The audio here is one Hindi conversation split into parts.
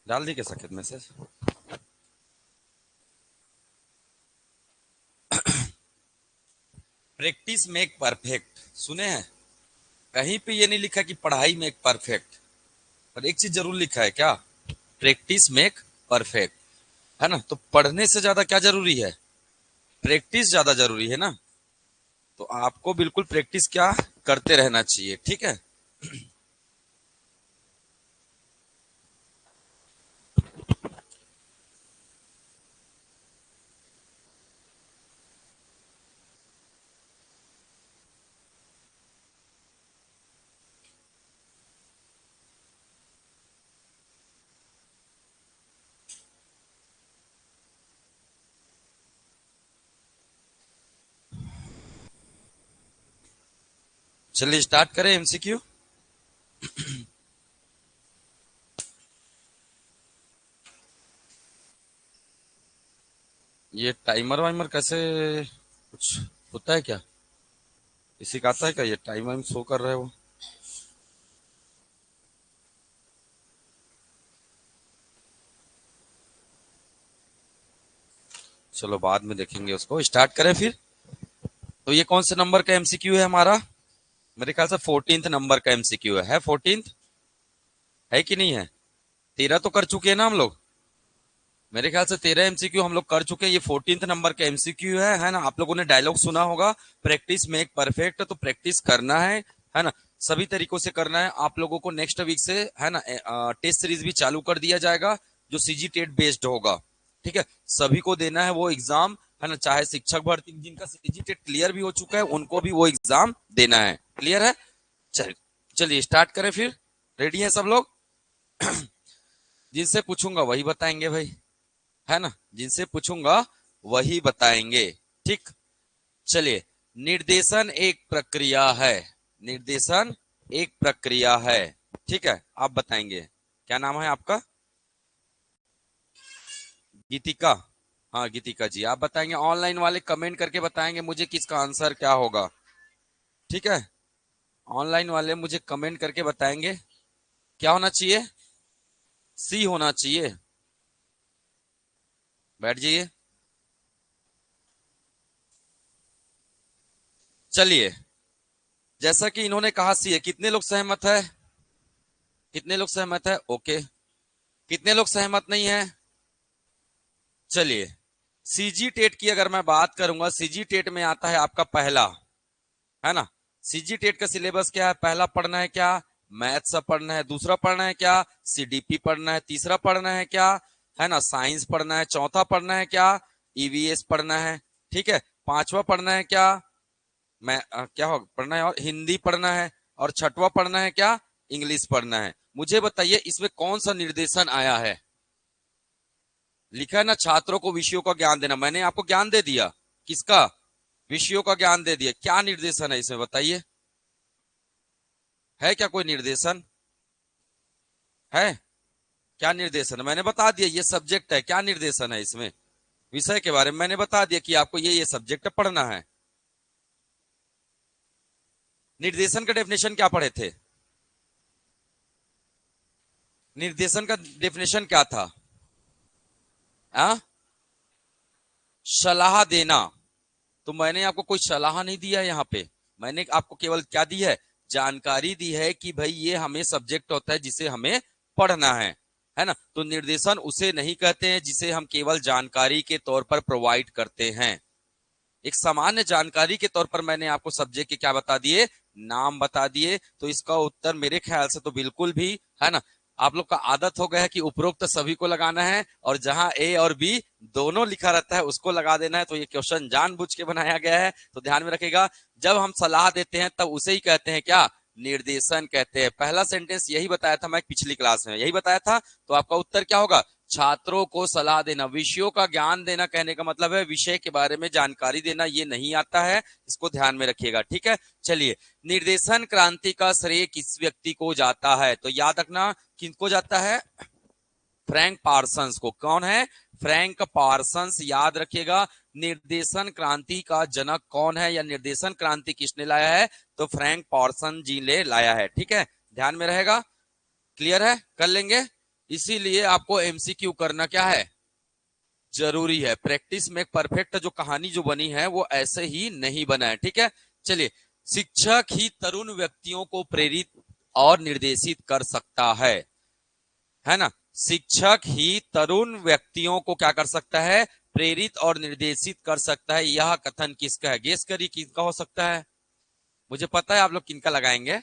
डाल दी क्या सकेत मैसेज? प्रैक्टिस मेक परफेक्ट, सुने हैं? कहीं पे ये नहीं लिखा कि पढ़ाई मेक परफेक्ट, पर एक चीज जरूर लिखा है क्या? प्रैक्टिस मेक परफेक्ट, है ना? तो पढ़ने से ज्यादा क्या जरूरी है? प्रैक्टिस ज्यादा जरूरी है ना। तो आपको बिल्कुल प्रैक्टिस क्या करते रहना चाहिए, ठीक है। चलिए स्टार्ट करें एमसीक्यू। ये टाइमर वाइमर कैसे, कुछ होता है क्या? किसी का आता है क्या ये टाइम वाइम शो कर रहा है वो? चलो बाद में देखेंगे उसको, स्टार्ट करें फिर। तो ये कौन से नंबर का एमसीक्यू है हमारा? मेरे ख्याल से 14th नंबर का एमसीक्यू है 14th, है कि नहीं है? 13 तो कर चुके हैं ना हम लोग। मेरे ख्याल से 13 एमसीक्यू हम लोग कर चुके हैं, ये 14th नंबर का एमसीक्यू है ना? आप लोगों ने डायलॉग सुना होगा, प्रैक्टिस मेक परफेक्ट, तो प्रैक्टिस करना है ना? सभी तरीकों से करना है आप लोगों को। नेक्स्ट वीक से है ना टेस्ट सीरीज भी चालू कर दिया जाएगा, जो सीजी टेट बेस्ड होगा, ठीक है। सभी को देना है वो एग्जाम, है ना? चाहे शिक्षक भर्ती, जिनका सीजी टेट क्लियर भी हो चुका है उनको भी वो एग्जाम देना है। क्लियर है? चल चलिए स्टार्ट करें फिर। रेडी है सब लोग? जिनसे पूछूंगा वही बताएंगे भाई, है ना? जिनसे पूछूंगा वही बताएंगे, ठीक। चलिए, निर्देशन एक प्रक्रिया है। निर्देशन एक प्रक्रिया है, ठीक है। आप बताएंगे, क्या नाम है आपका? गीतिका। हाँ गीतिका जी, आप बताएंगे। ऑनलाइन वाले कमेंट करके बताएंगे मुझे किसका आंसर क्या होगा, ठीक है। ऑनलाइन वाले मुझे कमेंट करके बताएंगे क्या होना चाहिए। सी होना चाहिए। बैठ जाइए। चलिए, जैसा कि इन्होंने कहा सी है, कितने लोग सहमत है? कितने लोग सहमत है? ओके। कितने लोग सहमत नहीं है? चलिए, सीजी टेट की अगर मैं बात करूंगा, सीजी टेट में आता है आपका पहला, है ना? सीजी टेट का सिलेबस क्या है? पहला पढ़ना है क्या? मैथ्स पढ़ना है। दूसरा पढ़ना है क्या? सीडीपी पढ़ना है। तीसरा पढ़ना है क्या? है ना, साइंस पढ़ना है। चौथा पढ़ना है क्या? ईवीएस पढ़ना है, ठीक है। पांचवा पढ़ना है क्या? मैं क्या हो पढ़ना है? और हिंदी पढ़ना है। और छठवा पढ़ना है क्या? इंग्लिश पढ़ना है। मुझे बताइए इसमें कौन सा निर्देशन आया है? लिखा है ना, छात्रों को विषयों का ज्ञान देना। मैंने आपको ज्ञान दे दिया, किसका? विषयों का ज्ञान दे दिया। क्या निर्देशन है इसमें बताइए? है क्या कोई निर्देशन? है? क्या निर्देशन है? मैंने बता दिया, ये सब्जेक्ट है। क्या निर्देशन है इसमें? विषय के बारे में मैंने बता दिया कि आपको ये सब्जेक्ट पढ़ना है। निर्देशन का डेफिनेशन क्या पढ़े थे? निर्देशन का डेफिनेशन क्या था? आ? सलाह देना। तो मैंने आपको कोई सलाह नहीं दिया यहाँ पे। मैंने आपको केवल क्या दी है? जानकारी दी है कि भाई ये हमें सब्जेक्ट होता है जिसे हमें पढ़ना है ना? तो निर्देशन उसे नहीं कहते हैं जिसे हम केवल जानकारी के तौर पर प्रोवाइड करते हैं। एक सामान्य जानकारी के तौर पर मैंने आपको सब्जेक्ट के क्या बता दिए? नाम बता दिए। तो इसका उत्तर मेरे ख्याल से तो बिल्कुल भी, है ना, आप लोग का आदत हो गया है कि उपरोक्त सभी को लगाना है, और जहां ए और बी दोनों लिखा रहता है उसको लगा देना है। तो ये क्वेश्चन जानबूझ के बनाया गया है, तो ध्यान में रखिएगा। जब हम सलाह देते हैं तब उसे ही कहते हैं क्या? निर्देशन कहते हैं। पहला सेंटेंस यही बताया था मैं पिछली क्लास में, यही बताया था। तो आपका उत्तर क्या होगा? छात्रों को सलाह देना। विषयों का ज्ञान देना कहने का मतलब है विषय के बारे में जानकारी देना। ये नहीं आता है, इसको ध्यान में रखिएगा, ठीक है। चलिए, निर्देशन क्रांति का श्रेय किस व्यक्ति को जाता है? तो याद रखना, किनको जाता है? फ्रैंक पार्सन्स को। कौन है? फ्रैंक पार्सन्स, याद रखिएगा। निर्देशन क्रांति का जनक कौन है, या निर्देशन क्रांति किसने लाया है? तो फ्रैंक पार्सन जी ने लाया है, ठीक है। ध्यान में रहेगा। क्लियर है? कर लेंगे। इसीलिए आपको एमसीक्यू करना क्या है, जरूरी है। प्रैक्टिस में परफेक्ट जो कहानी जो बनी है वो ऐसे ही नहीं बना है, ठीक है। चलिए, शिक्षक ही तरुण व्यक्तियों को प्रेरित और निर्देशित कर सकता है ना। शिक्षक ही तरुण व्यक्तियों को क्या कर सकता है, प्रेरित और निर्देशित कर सकता है। यह कथन किसका है, गेस करिए किसका हो सकता है। मुझे पता है आप लोग किनका लगाएंगे।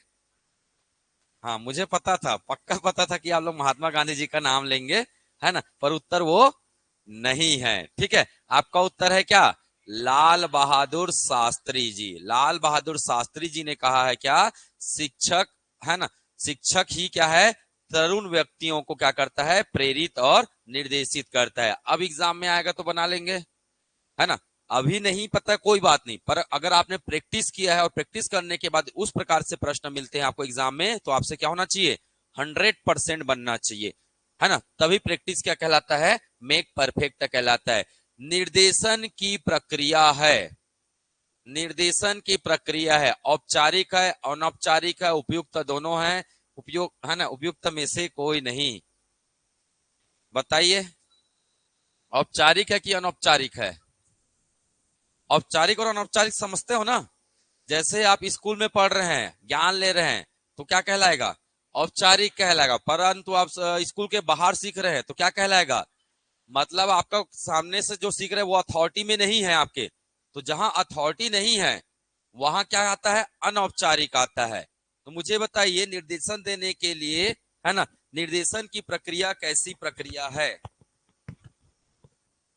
हाँ, मुझे पता था, पक्का पता था कि आप लोग महात्मा गांधी जी का नाम लेंगे, है ना, पर उत्तर वो नहीं है, ठीक है। आपका उत्तर है क्या, लाल बहादुर शास्त्री जी। लाल बहादुर शास्त्री जी ने कहा है क्या, शिक्षक, है ना, शिक्षक ही क्या है, तरुण व्यक्तियों को क्या करता है, प्रेरित और निर्देशित करता है। अब एग्जाम में आएगा तो बना लेंगे, है ना। अभी नहीं पता कोई बात नहीं, पर अगर आपने प्रैक्टिस किया है और प्रैक्टिस करने के बाद उस प्रकार से प्रश्न मिलते हैं आपको एग्जाम में, तो आपसे क्या होना चाहिए, 100% बनना चाहिए, है ना। तभी प्रैक्टिस क्या कहलाता है, मेक परफेक्ट कहलाता है। निर्देशन की प्रक्रिया है, निर्देशन की प्रक्रिया है, औपचारिक है, अनौपचारिक है, उपयुक्त दोनों है, उपयुक्त, है ना, उपयुक्त में से कोई नहीं। बताइए, औपचारिक है कि अनौपचारिक है। औपचारिक और अनौपचारिक समझते हो ना। जैसे आप स्कूल में पढ़ रहे हैं, ज्ञान ले रहे हैं, तो क्या कहलाएगा, औपचारिक कहलाएगा। परंतु आप स्कूल के बाहर सीख रहे हैं तो क्या कहलाएगा, मतलब आपका सामने से जो सीख रहे हैं वो अथॉरिटी में नहीं है आपके, तो जहां अथॉरिटी नहीं है वहां क्या आता है, अनौपचारिक आता है। तो मुझे बताइए, निर्देशन देने के लिए, है ना, निर्देशन की प्रक्रिया कैसी प्रक्रिया है,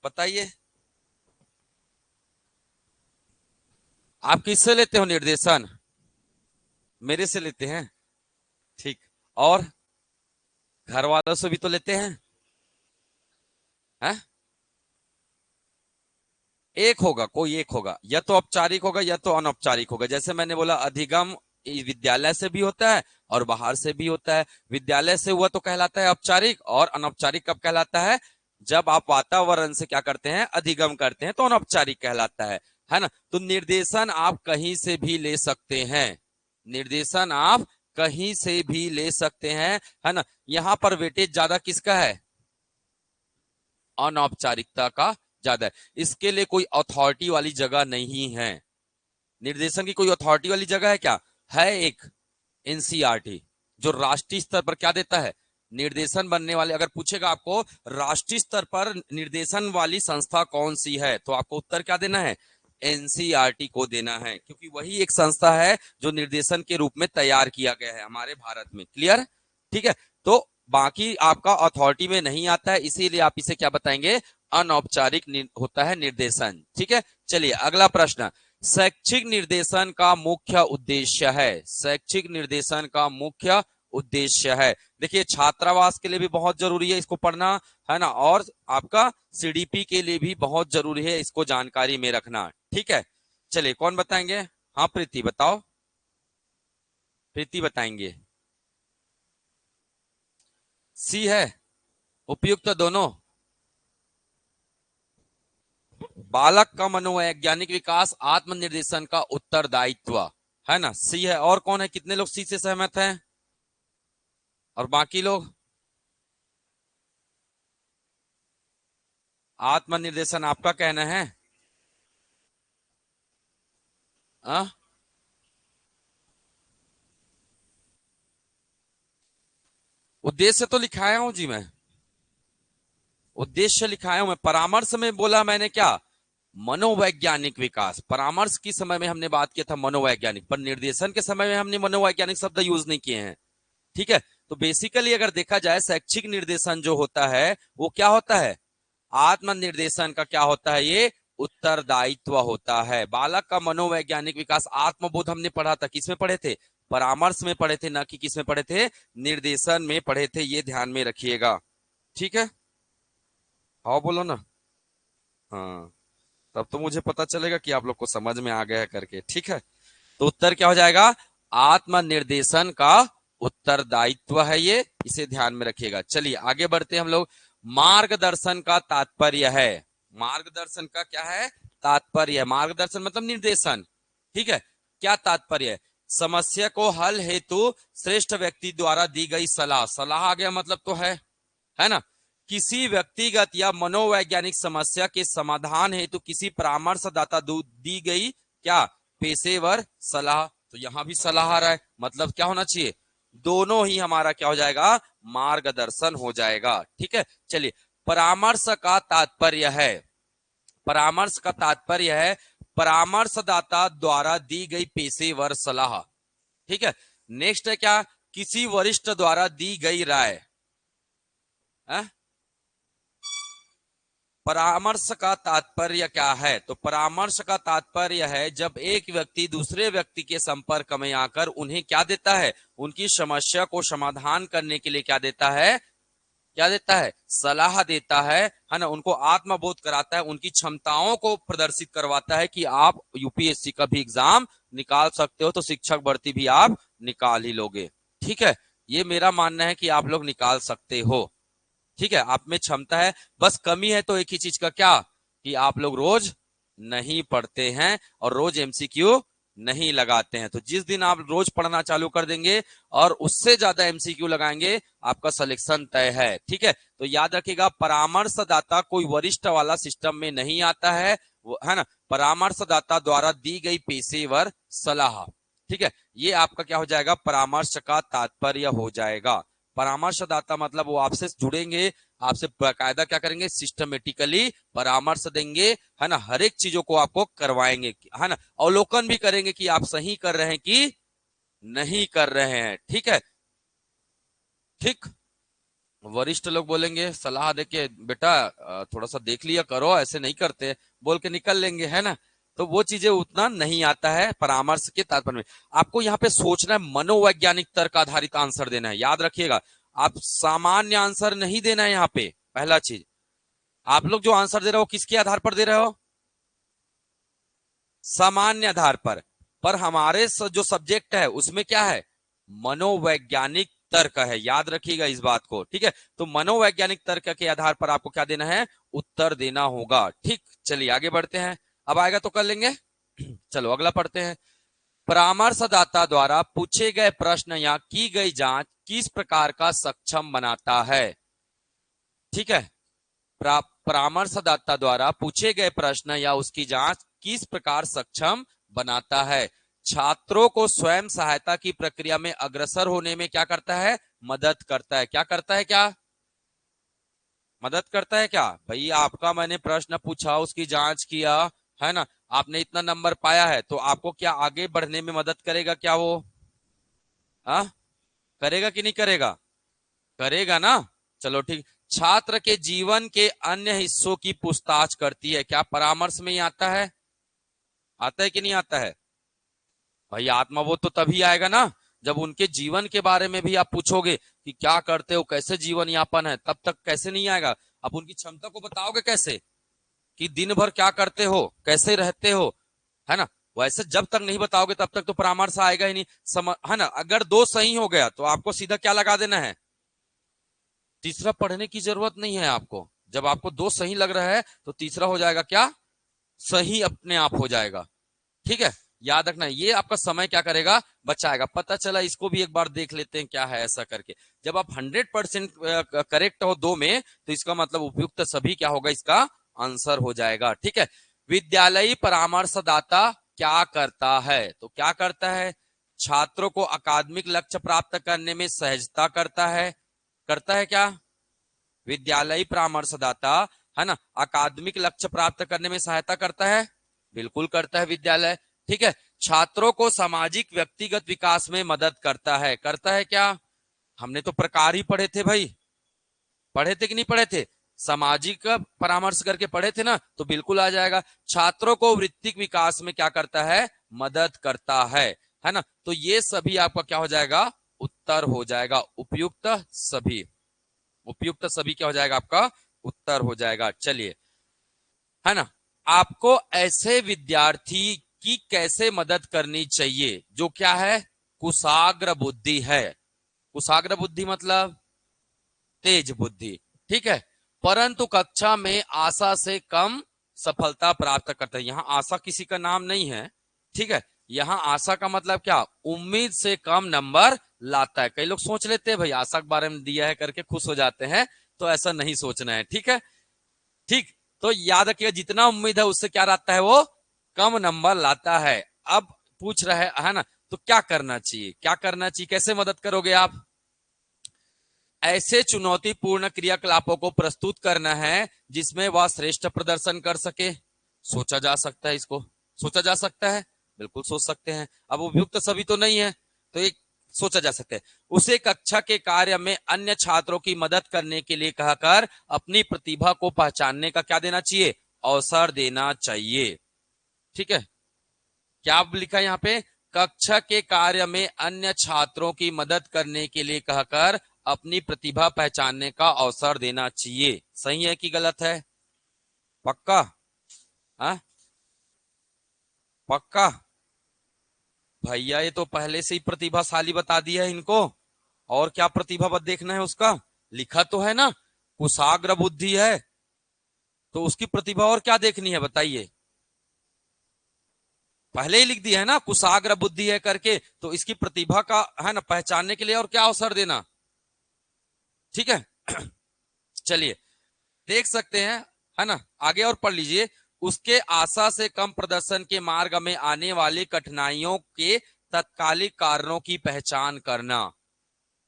बताइए। आप किससे लेते हो निर्देशन, मेरे से लेते हैं, ठीक। और घर वालों से भी तो लेते हैं। एक होगा, कोई एक होगा, या तो औपचारिक होगा या तो अनौपचारिक होगा। जैसे मैंने बोला, अधिगम विद्यालय से भी होता है और बाहर से भी होता है। विद्यालय से हुआ तो कहलाता है औपचारिक, और अनौपचारिक कब कहलाता है, जब आप वातावरण से क्या करते हैं, अधिगम करते हैं, तो अनौपचारिक कहलाता है ना। तो निर्देशन आप कहीं से भी ले सकते हैं, निर्देशन आप कहीं से भी ले सकते हैं, है ना। यहां पर वेटेज ज्यादा किसका है, अनौपचारिकता का ज्यादा है। इसके लिए कोई अथॉरिटी वाली जगह नहीं है। निर्देशन की कोई अथॉरिटी वाली जगह है क्या, है एक, एनसीईआरटी, जो राष्ट्रीय स्तर पर क्या देता है, निर्देशन बनने वाले। अगर पूछेगा आपको राष्ट्रीय स्तर पर निर्देशन वाली संस्था कौन सी है, तो आपको उत्तर क्या देना है, एनसीईआरटी को देना है, क्योंकि वही एक संस्था है जो निर्देशन के रूप में तैयार किया गया है हमारे भारत में। क्लियर, ठीक है। तो बाकी आपका अथॉरिटी में नहीं आता है, इसीलिए आप इसे क्या बताएंगे, अनौपचारिक होता है निर्देशन, ठीक है। चलिए अगला प्रश्न, शैक्षिक निर्देशन का मुख्य उद्देश्य है, शैक्षिक निर्देशन का मुख्य उद्देश्य है। देखिए, छात्रावास के लिए भी बहुत जरूरी है इसको पढ़ना, है ना, और आपका सीडीपी के लिए भी बहुत जरूरी है इसको जानकारी में रखना, ठीक है। चलिए, कौन बताएंगे, हाँ प्रीति बताओ, प्रीति बताएंगे। सी है, उपयुक्त दोनों। बालक का मनोवैज्ञानिक विकास आत्मनिर्देशन का उत्तरदायित्व, है ना, सी है। और कौन है, कितने लोग सी से सहमत हैं, और बाकी लोग, आत्मनिर्देशन आपका कहना है, आ? उद्देश्य तो लिखाया हूं जी मैं, उद्देश्य लिखाया हूं मैं। परामर्श में बोला मैंने क्या, मनोवैज्ञानिक विकास। परामर्श की समय में हमने बात किया था मनोवैज्ञानिक, पर निर्देशन के समय में हमने मनोवैज्ञानिक शब्द यूज नहीं किए हैं, ठीक है। तो बेसिकली अगर देखा जाए, शैक्षिक निर्देशन जो होता है वो क्या होता है, आत्मनिर्देशन का क्या होता है, ये उत्तरदायित्व होता है। बालक का मनोवैज्ञानिक विकास, आत्मबोध हमने पढ़ा था, किसमें पढ़े थे, परामर्श में पढ़े थे, ना कि किसमें पढ़े थे, निर्देशन में पढ़े थे, ये ध्यान में रखिएगा, ठीक है। हाँ बोलो ना, हाँ, तब तो मुझे पता चलेगा कि आप लोग को समझ में आ गया है करके, ठीक है। तो उत्तर क्या हो जाएगा, आत्मनिर्देशन का उत्तरदायित्व है ये, इसे ध्यान में रखिएगा। चलिए आगे बढ़ते हैं हम लोग। मार्गदर्शन का तात्पर्य है, मार्गदर्शन का क्या है, तात्पर्य है। मार्गदर्शन मतलब निर्देशन, ठीक है। क्या तात्पर्य है, समस्या को हल हेतु श्रेष्ठ व्यक्ति द्वारा दी गई सलाह, सलाह आ गया मतलब तो है, है ना। किसी व्यक्तिगत या मनोवैज्ञानिक समस्या के समाधान हेतु किसी परामर्शदाता दी गई क्या पेशेवर सलाह। तो यहां भी सलाह आ रहा है, मतलब क्या होना चाहिए, दोनों ही हमारा क्या हो जाएगा, मार्गदर्शन हो जाएगा। ठीक है, चलिए परामर्श का तात्पर्य है, परामर्श का तात्पर्य है परामर्शदाता द्वारा दी गई पेशेवर सलाह। ठीक है, नेक्स्ट है क्या, किसी वरिष्ठ द्वारा दी गई राय। परामर्श का तात्पर्य क्या है, तो परामर्श का तात्पर्य है जब एक व्यक्ति दूसरे व्यक्ति के संपर्क में आकर उन्हें क्या देता है, उनकी समस्या को समाधान करने के लिए क्या देता है, क्या देता है, सलाह देता है ना, उनको आत्मबोध कराता है, उनकी क्षमताओं को प्रदर्शित करवाता है कि आप यूपीएससी का भी एग्जाम निकाल सकते हो, तो शिक्षक भर्ती भी आप निकाल ही लोगे। ठीक है, ये मेरा मानना है कि आप लोग निकाल सकते हो। ठीक है, आप में क्षमता है, बस कमी है तो एक ही चीज का, क्या, कि आप लोग रोज नहीं पढ़ते हैं और रोज एमसीक्यू नहीं लगाते हैं। तो जिस दिन आप रोज पढ़ना चालू कर देंगे और उससे ज्यादा एमसीक्यू लगाएंगे, आपका सिलेक्शन तय है। ठीक है, तो याद रखिएगा परामर्शदाता कोई वरिष्ठ वाला सिस्टम में नहीं आता है ना, परामर्शदाता द्वारा दी गई पेशेवर सलाह। ठीक है, ये आपका क्या हो जाएगा, परामर्श का तात्पर्य हो जाएगा। परामर्शदाता मतलब वो आपसे जुड़ेंगे, आपसे बाकायदा क्या करेंगे, सिस्टमेटिकली परामर्श देंगे, है ना, हर एक चीजों को आपको करवाएंगे, है ना, अवलोकन भी करेंगे कि आप सही कर रहे हैं कि नहीं कर रहे हैं। ठीक है, ठीक, वरिष्ठ लोग बोलेंगे सलाह देके, बेटा थोड़ा सा देख लिया करो, ऐसे नहीं करते, बोल के निकल लेंगे, है ना। तो वो चीजें उतना नहीं आता है परामर्श के तात्पर्य में। आपको यहाँ पे सोचना है, मनोवैज्ञानिक तर्क आधारित आंसर देना है, याद रखिएगा। आप सामान्य आंसर नहीं देना है यहाँ पे। पहला चीज, आप लोग जो आंसर दे रहे हो किसके आधार पर दे रहे हो, सामान्य आधार पर हमारे जो सब्जेक्ट है उसमें क्या है, मनोवैज्ञानिक तर्क है, याद रखिएगा इस बात को। ठीक है, तो मनोवैज्ञानिक तर्क के आधार पर आपको क्या देना है, उत्तर देना होगा। ठीक, चलिए आगे बढ़ते हैं, अब आएगा तो कर लेंगे। चलो अगला पढ़ते हैं। परामर्शदाता द्वारा पूछे गए प्रश्न या की गई जांच किस प्रकार का सक्षम बनाता है। ठीक है, परामर्शदाता द्वारा पूछे गए प्रश्न या उसकी जांच किस प्रकार सक्षम बनाता है, छात्रों को स्वयं सहायता की प्रक्रिया में अग्रसर होने में क्या करता है, मदद करता है। क्या करता है, क्या मदद करता है, क्या भाई, आपका मैंने प्रश्न पूछा, उसकी जांच किया, है ना, आपने इतना नंबर पाया है, तो आपको क्या आगे बढ़ने में मदद करेगा, क्या वो करेगा कि नहीं करेगा, करेगा ना। चलो ठीक, छात्र के जीवन के अन्य हिस्सों की पूछताछ करती है, क्या परामर्श में ही आता है, आता है कि नहीं आता है भाई। आत्मबोध तो तभी आएगा ना जब उनके जीवन के बारे में भी आप पूछोगे कि क्या करते हो, कैसे जीवन यापन है, तब तक कैसे नहीं आएगा। आप उनकी क्षमता को बताओगे कैसे, कि दिन भर क्या करते हो, कैसे रहते हो, है ना, वैसे जब तक नहीं बताओगे तब तक तो परामर्श आएगा ही नहीं, है ना। अगर दो सही हो गया तो आपको सीधा क्या लगा देना है, तीसरा पढ़ने की जरूरत नहीं है आपको। जब आपको दो सही लग रहा है तो तीसरा हो जाएगा क्या, सही अपने आप हो जाएगा। ठीक है, याद रखना, ये आपका समय क्या करेगा, बचाएगा। पता चला, इसको भी एक बार देख लेते हैं क्या है ऐसा करके। जब आप 100% करेक्ट हो दो में, तो इसका मतलब उपयुक्त सभी क्या होगा, इसका आंसर हो जाएगा। ठीक है, विद्यालयी परामर्शदाता क्या करता है, तो क्या करता है, छात्रों को अकादमिक लक्ष्य प्राप्त करने में सहजता करता है क्या, विद्यालयी परामर्शदाता, है ना, अकादमिक लक्ष्य प्राप्त करने में सहायता करता है, बिल्कुल करता है विद्यालय। ठीक है, छात्रों को सामाजिक व्यक्तिगत विकास में मदद करता है क्या, हमने तो प्रकार ही पढ़े थे भाई, पढ़े थे कि नहीं पढ़े थे, सामाजिक परामर्श करके पढ़े थे ना, तो बिल्कुल आ जाएगा। छात्रों को वृत्तिक विकास में क्या करता है, मदद करता है ना। तो ये सभी आपका क्या हो जाएगा, उत्तर हो जाएगा, उपयुक्त सभी, उपयुक्त सभी क्या हो जाएगा, आपका उत्तर हो जाएगा। चलिए, है ना, आपको ऐसे विद्यार्थी की कैसे मदद करनी चाहिए जो क्या है, कुशाग्र बुद्धि है। कुशाग्र बुद्धि मतलब तेज बुद्धि। ठीक है, परंतु कक्षा में आशा से कम सफलता प्राप्त करता है। यहां आशा किसी का नाम नहीं है। ठीक है, यहां आशा का मतलब क्या, उम्मीद से कम नंबर लाता है। कई लोग सोच लेते हैं भाई आशा के बारे में दिया है करके खुश हो जाते हैं, तो ऐसा नहीं सोचना है, ठीक है। ठीक, तो याद रखिएगा जितना उम्मीद है उससे क्या रहता है, वो कम नंबर लाता है। अब पूछ रहे है ना, तो क्या करना चाहिए, क्या करना चाहिए, कैसे मदद करोगे आप? ऐसे चुनौतीपूर्ण क्रियाकलापों को प्रस्तुत करना है जिसमें वह श्रेष्ठ प्रदर्शन कर सके। सोचा जा सकता है, इसको सोचा जा सकता है, बिल्कुल सोच सकते हैं। अब उपयुक्त सभी तो नहीं है, तो एक सोचा जा सकता है। उसे कक्षा के कार्य में अन्य छात्रों की मदद करने के लिए कहकर अपनी प्रतिभा को पहचानने का क्या देना चाहिए, अवसर देना चाहिए। ठीक है, क्या लिखा है यहाँ पे, कक्षा के कार्य में अन्य छात्रों की मदद करने के लिए कहकर अपनी प्रतिभा पहचानने का अवसर देना चाहिए। सही है कि गलत है? पक्का? हाँ, पक्का भैया, ये तो पहले से ही प्रतिभाशाली बता दिया है इनको। और क्या प्रतिभा देखना है उसका, लिखा तो है ना, कुशाग्र बुद्धि है, तो उसकी प्रतिभा और क्या देखनी है बताइए? पहले ही लिख दिया है ना, कुशाग्र बुद्धि है करके, तो इसकी प्रतिभा का है ना पहचानने के लिए और क्या अवसर देना। ठीक है चलिए देख सकते हैं, है ना, आगे और पढ़ लीजिए। उसके आशा से कम प्रदर्शन के मार्ग में आने वाली कठिनाइयों के तत्कालिक कारणों की पहचान करना।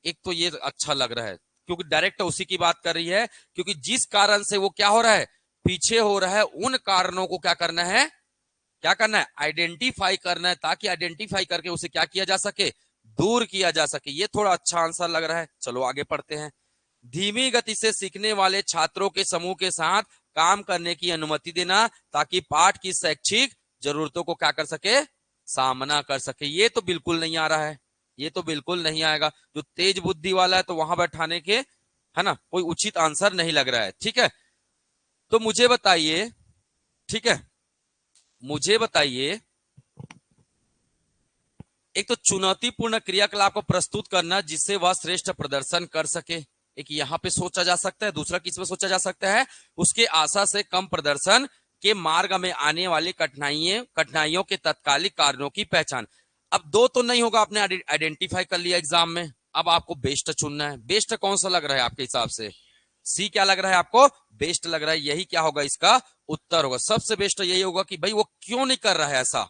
एक तो ये अच्छा लग रहा है क्योंकि डायरेक्ट उसी की बात कर रही है, क्योंकि जिस कारण से वो क्या हो रहा है, पीछे हो रहा है, उन कारणों को क्या करना है, क्या करना है, आइडेंटिफाई करना है, ताकि आइडेंटिफाई करके उसे क्या किया जा सके, दूर किया जा सके। ये थोड़ा अच्छा आंसर लग रहा है, चलो आगे पढ़ते हैं। धीमी गति से सीखने वाले छात्रों के समूह के साथ काम करने की अनुमति देना ताकि पाठ की शैक्षिक जरूरतों को क्या कर सके, सामना कर सके। ये तो बिल्कुल नहीं आ रहा है, ये तो बिल्कुल नहीं आएगा। जो तेज बुद्धि वाला है तो वहां बैठाने के, है ना, कोई उचित आंसर नहीं लग रहा है। ठीक है, तो मुझे बताइए, ठीक है, मुझे बताइए, एक तो चुनौतीपूर्ण क्रियाकलाप को प्रस्तुत करना जिससे वह श्रेष्ठ प्रदर्शन कर सके, एक यहाँ पे सोचा जा सकता है। दूसरा किस में सोचा जा सकता है, उसके आशा से कम प्रदर्शन के मार्ग में आने वाली कठिनाइयों के तत्कालिक कारणों की पहचान। अब दो तो नहीं होगा, आपने आइडेंटिफाई कर लिया एग्जाम में, अब आपको बेस्ट चुनना है। बेस्ट कौन सा लग रहा है आपके हिसाब से? सी क्या लग रहा है आपको, बेस्ट लग रहा है, यही क्या होगा इसका उत्तर होगा। सबसे बेस्ट यही होगा कि भाई वो क्यों नहीं कर रहा है ऐसा,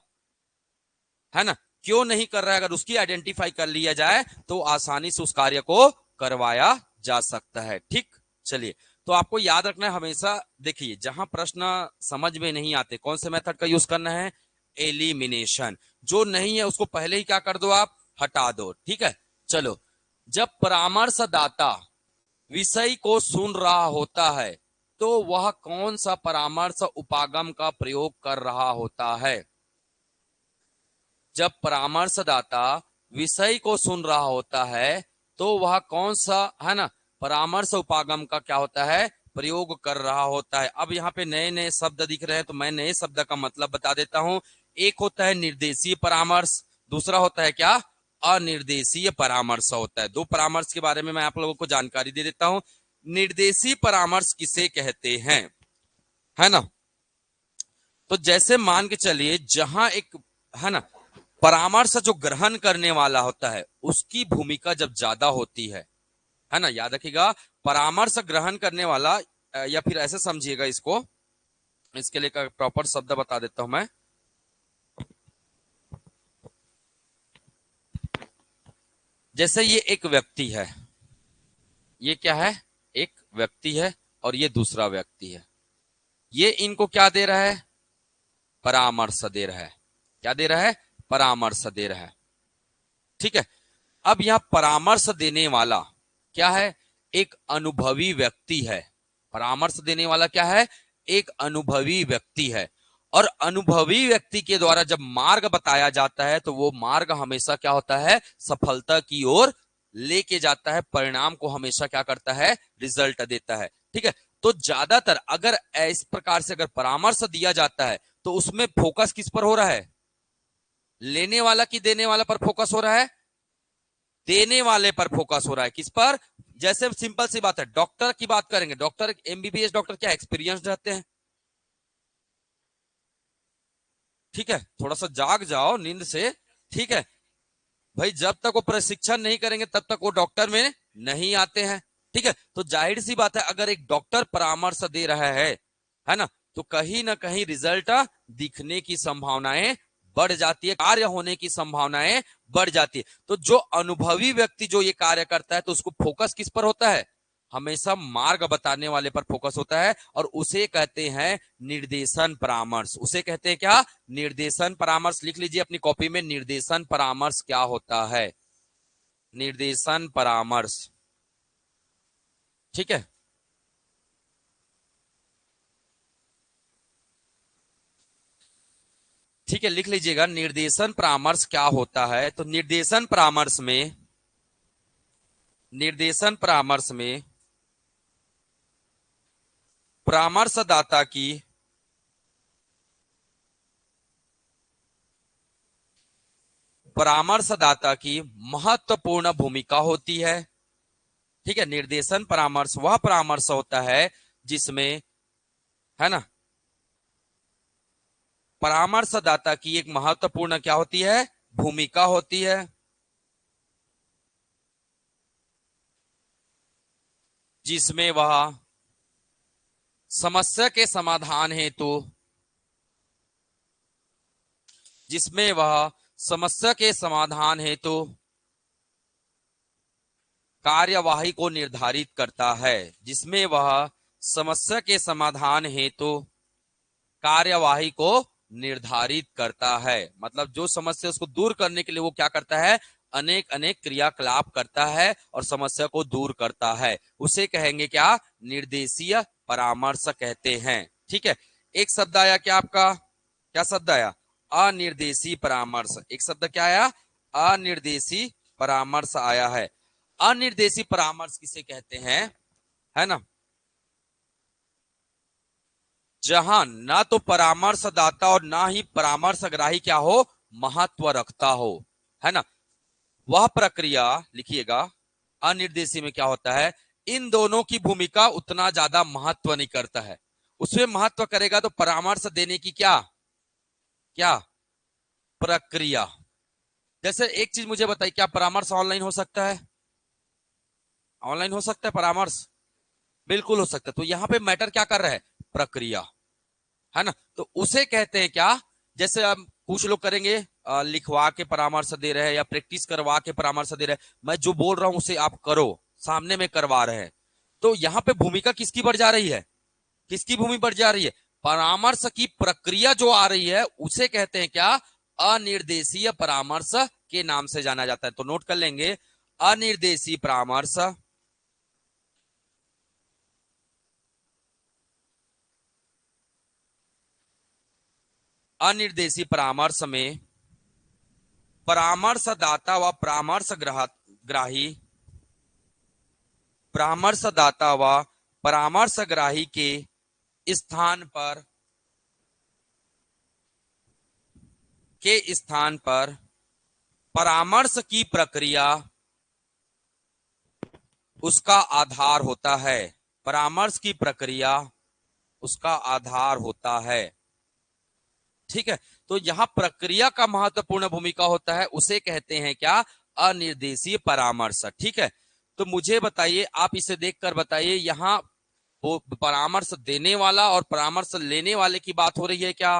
है ना, क्यों नहीं कर रहा है। अगर उसकी आइडेंटिफाई कर लिया जाए तो आसानी से उस कार्य को करवाया जा सकता है। ठीक, चलिए, तो आपको याद रखना है हमेशा, देखिए जहां प्रश्न समझ में नहीं आते कौन से मेथड का यूज करना है, एलिमिनेशन। जो नहीं है उसको पहले ही क्या कर दो, आप हटा दो। ठीक है, चलो, जब परामर्शदाता विषय को सुन रहा होता है तो वह कौन सा परामर्श उपागम का प्रयोग कर रहा होता है? जब परामर्शदाता विषय को सुन रहा होता है तो वह कौन सा, है ना, परामर्श उपागम का क्या होता है, प्रयोग कर रहा होता है। अब यहाँ पे नए नए शब्द दिख रहे हैं तो मैं नए शब्द का मतलब बता देता हूं। एक होता है निर्देशीय परामर्श, दूसरा होता है क्या, अनिर्देशीय परामर्श होता है। दो परामर्श के बारे में मैं आप लोगों को जानकारी दे देता हूं। निर्देशीय परामर्श किसे कहते हैं, है ना, तो जैसे मान के चलिए जहां एक, है ना, परामर्श जो ग्रहण करने वाला होता है उसकी भूमिका जब ज्यादा होती है ना, याद रखिएगा, परामर्श ग्रहण करने वाला, या फिर ऐसे समझिएगा इसको, इसके लिए प्रॉपर शब्द बता देता हूं मैं। जैसे ये एक व्यक्ति है, ये क्या है, एक व्यक्ति है, और ये दूसरा व्यक्ति है, ये इनको क्या दे रहा है, परामर्श दे रहा है। क्या दे रहा है, परामर्श दे रहा है। ठीक है, अब यहां परामर्श देने वाला क्या है, एक अनुभवी व्यक्ति है। परामर्श देने वाला क्या है, एक अनुभवी व्यक्ति है। और अनुभवी व्यक्ति के द्वारा जब मार्ग बताया जाता है तो वो मार्ग हमेशा क्या होता है, सफलता की ओर लेके जाता है, परिणाम को हमेशा क्या करता है, रिजल्ट देता है। ठीक है, तो ज्यादातर अगर इस प्रकार से अगर परामर्श दिया जाता है तो उसमें फोकस किस पर हो रहा है, लेने वाला की देने वाला पर फोकस हो रहा है, देने वाले पर फोकस हो रहा है। किस पर, जैसे सिंपल सी बात है, डॉक्टर की बात करेंगे, डॉक्टर एमबीबीएस डॉक्टर क्या एक्सपीरियंस रहते हैं। ठीक है, थोड़ा सा जाग जाओ नींद से। ठीक है भाई, जब तक वो प्रशिक्षण नहीं करेंगे तब तक वो डॉक्टर में नहीं आते हैं। ठीक है, तो जाहिर सी बात है अगर एक डॉक्टर परामर्श दे रहा है ना, तो कहीं ना कहीं रिजल्ट दिखने की संभावनाएं बढ़ जाती है, कार्य होने की संभावनाएं बढ़ जाती है। तो जो अनुभवी व्यक्ति जो ये कार्य करता है तो उसको फोकस किस पर होता है, हमेशा मार्ग बताने वाले पर फोकस होता है, और उसे कहते हैं निर्देशन परामर्श। उसे कहते हैं क्या, निर्देशन परामर्श। लिख लीजिए अपनी कॉपी में, निर्देशन परामर्श क्या होता है, निर्देशन परामर्श। ठीक है, ठीक है, लिख लीजिएगा निर्देशन परामर्श क्या होता है। तो निर्देशन परामर्श में परामर्शदाता की महत्वपूर्ण भूमिका होती है। ठीक है, निर्देशन परामर्श वह परामर्श होता है जिसमें, है ना, परामर्शदाता की एक महत्वपूर्ण क्या होती है, भूमिका होती है, जिसमें वह समस्या के समाधान हेतु कार्यवाही को निर्धारित करता है। जिसमें वह समस्या के समाधान हेतु कार्यवाही को निर्धारित करता है। मतलब जो समस्या उसको दूर करने के लिए वो क्या करता है, अनेक अनेक क्रियाकलाप करता है और समस्या को दूर करता है। उसे कहेंगे क्या, निर्देशीय परामर्श कहते हैं। ठीक है, एक शब्द आया क्या आपका, क्या शब्द आया, अनिर्देशी परामर्श। एक शब्द क्या आया, अनिर्देशी परामर्श आया है। अनिर्देशी परामर्श किसे कहते हैं, है ना, जहां ना तो परामर्शदाता और ना ही परामर्शग्राही क्या हो, महत्व रखता हो, है ना। वह प्रक्रिया, लिखिएगा, अनिर्देशी में क्या होता है, इन दोनों की भूमिका उतना ज्यादा महत्व नहीं करता है। उसमें महत्व करेगा तो परामर्श देने की क्या क्या प्रक्रिया। जैसे एक चीज मुझे बताइए, क्या परामर्श ऑनलाइन हो सकता है, ऑनलाइन हो सकता है परामर्श, बिल्कुल हो सकता है। तो यहां पे मैटर क्या कर रहा है, प्रक्रिया, है ना। तो उसे कहते हैं क्या, जैसे अब कुछ लोग करेंगे लिखवा के परामर्श दे रहे हैं या प्रैक्टिस करवा के परामर्श दे रहे हैं, मैं जो बोल रहा हूं उसे आप करो, सामने में करवा रहे हैं। तो यहां पे भूमिका किसकी बढ़ जा रही है, किसकी भूमि बढ़ जा रही है, परामर्श की प्रक्रिया जो आ रही है उसे कहते हैं क्या, अनिर्देशीय परामर्श के नाम से जाना जाता है। तो नोट कर लेंगे, अनिर्देशीय परामर्श, अनिर्देशीय परामर्श में परामर्शदाता व परामर्शग्राही के स्थान पर परामर्श की प्रक्रिया उसका आधार होता है। परामर्श की प्रक्रिया उसका आधार होता है। ठीक है, तो यहां प्रक्रिया का महत्वपूर्ण भूमिका होता है, उसे कहते हैं क्या, अनिर्देशीय परामर्श। ठीक है, तो मुझे बताइए, आप इसे देखकर बताइए, यहां वो परामर्श देने वाला और परामर्श लेने वाले की बात हो रही है क्या,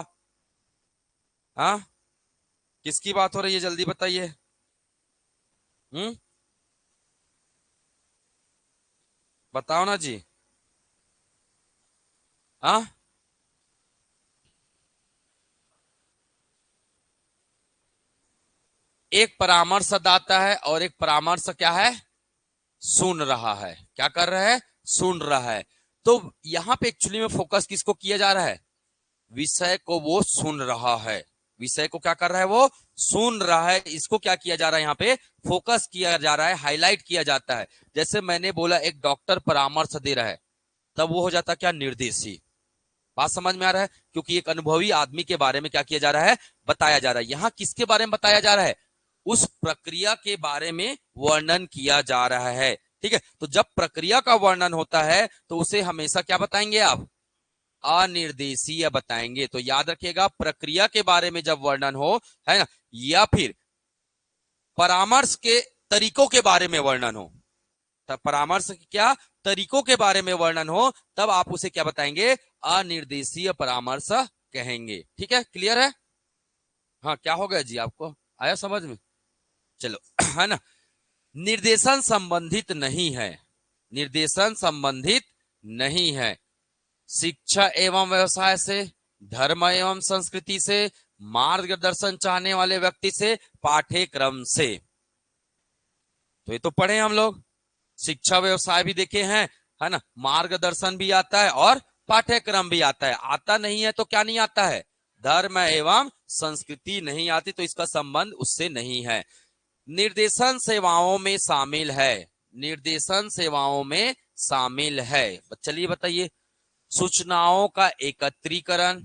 हाँ, किसकी बात हो रही है, जल्दी बताइए। बताओ ना जी, हाँ, एक परामर्शदाता है और एक परामर्श क्या है, सुन रहा है। क्या कर रहा है, सुन रहा है। तो यहां पे एक्चुअली में फोकस किसको किया जा रहा है, विषय को वो सुन रहा है। विषय को क्या कर रहा है, वो सुन रहा है। इसको क्या किया जा रहा है, यहाँ पे फोकस किया जा रहा है, हाईलाइट किया जाता है। जैसे मैंने बोला एक डॉक्टर परामर्श दे रहा है, तब वो हो जाता क्या, निर्देशी। बात समझ में आ रहा है, क्योंकि एक अनुभवी आदमी के बारे में क्या किया जा रहा है, बताया जा रहा है। यहां किसके बारे में बताया जा रहा है, उस प्रक्रिया के बारे में वर्णन किया जा रहा है। ठीक है, तो जब प्रक्रिया का वर्णन होता है तो उसे हमेशा क्या बताएंगे आप, अनिर्देशीय बताएंगे। तो याद रखिएगा, प्रक्रिया के बारे में जब वर्णन हो, है ना, या फिर परामर्श के तरीकों के बारे में वर्णन हो, परामर्श क्या तरीकों के बारे में वर्णन हो, तब आप उसे क्या बताएंगे, अनिर्देशीय परामर्श कहेंगे। ठीक है, क्लियर है? हाँ, क्या हो गया जी, आपको आया समझ में? चलो है ना। निर्देशन संबंधित नहीं है, निर्देशन संबंधित नहीं है शिक्षा एवं व्यवसाय से, धर्म एवं संस्कृति से, मार्गदर्शन चाहने वाले व्यक्ति से, पाठ्यक्रम से। तो ये तो पढ़े हम लोग, शिक्षा व्यवसाय भी देखे हैं, है ना, मार्गदर्शन भी आता है और पाठ्यक्रम भी आता है। आता नहीं है तो क्या नहीं आता है, धर्म एवं संस्कृति नहीं आती, तो इसका संबंध उससे नहीं है। निर्देशन सेवाओं में शामिल है, निर्देशन सेवाओं में शामिल है। चलिए बताइए, सूचनाओं का एकत्रीकरण,